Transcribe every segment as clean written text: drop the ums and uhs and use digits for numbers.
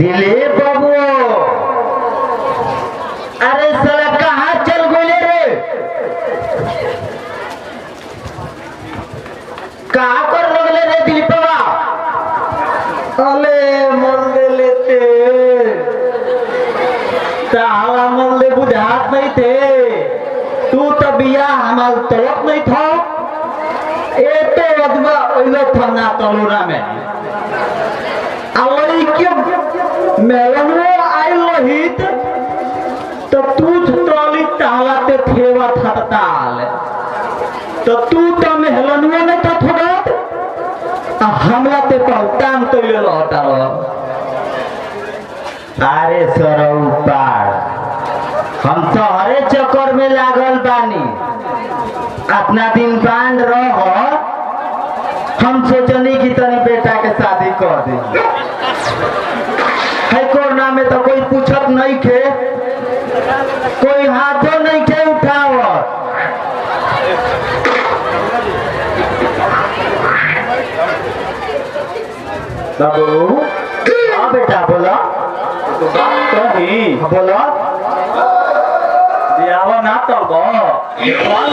दिलीप बाबू, अरे साला कहाँ चल गोले रे? कहाँ कर लगले रे दिलीप बाबा? अले मल्ले लेते ताला मल्ले बुझात नहीं थे। तू तो बिया हमार तरफ नहीं था। ए तो अदबा ओइलो थना तलुरा में अलई के मेलनो आइल लोहित तो तू तली ताला ते थेवा थताल तो तू तो मेहलनुआ नहीं था थोड़ा हमला ते पहुंचान तो ले लौटा। अरे सरऊ पार हम तो हरे चक्कर में लागल बानी। अपना दिन बांध रहो, हम सोचनी कि तनी बेटा के शादी कर दे। है कोरोना में तो कोई पूछत नहीं खे, कोई हाथों नहीं खे उठावत। बाबू हाँ बेटा बोला तो बात कही बोला दियावा ना तो कौन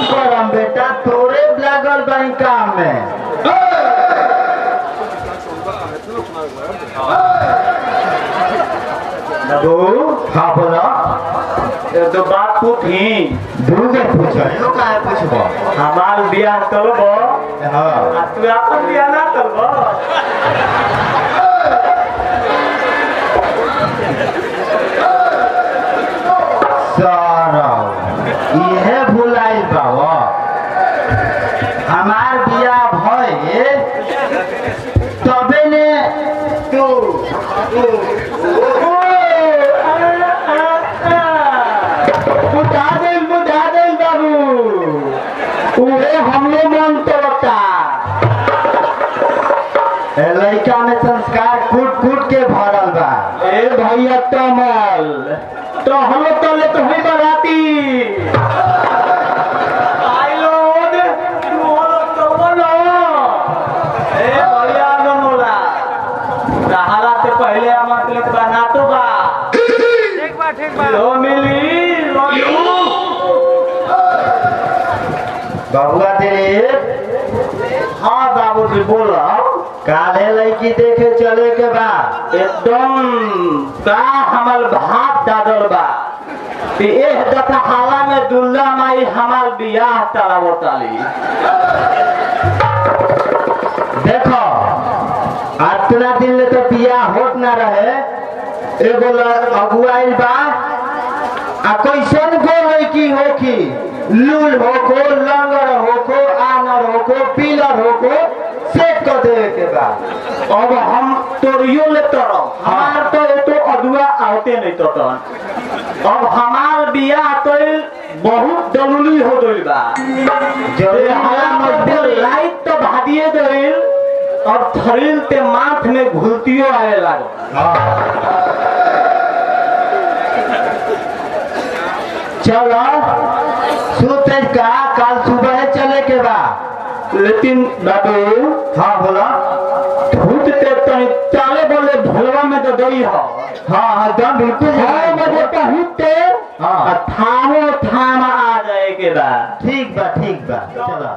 करम बेटा तोरे लागल बाई काम में। बाबू हाँ बोला तो बात पूछी दूगे पूछो यो काहे पूछबो हमार बियाह करबो। हां तू अपन बियाह ना करबो। इहे भुलाइल बाबा हमार बियाह भए तबे ने तू बुझा दे बाबू उहे हमने मन तोड़ता। लड़का में संस्कार कूट कूट के भरल बा। ए भैया तमल तो हम तो ले तो ही बराती आइलोड मोलो तो बोलो। ए भैया नमोला सहारा से पहले मतलब बना तो बा ठीक बा लो मिली बाबुआ तेरे। हाँ बाबू जी बोलो काले लड़की देखे चले के बा एकदम का हमल भात डादल बा एह दफा हाला में दुल्ला माई हमार बियाह करावताली। देखो इतना दिन ले तो बियाह होत ना रहे एगो अगुआइल बा आ कैसन गो लड़की होखी लूल होको लंगर होको आनर होको पीलर होको सेट कर दे के बाद अब हम तोरियो ले तोरो हमार तो अदुआ आते नहीं तो अब हमार बियाह तो बहुत जरूरी हो गइल बा। जरे हला मध्य लाइट तो भादिए गइल अब थरिल ते माथ में घुलतियो आए लागो। चलो सुते का कल सुबह चले के बाद लेकिन बाबू हाँ बोला धूत ते तो चाले बोले भलवा में तो गई हो। हाँ हाँ बिल्कुल 6 बजे पहुँचते हाँ थामो थाम आ जाए के बाद ठीक बा चलो।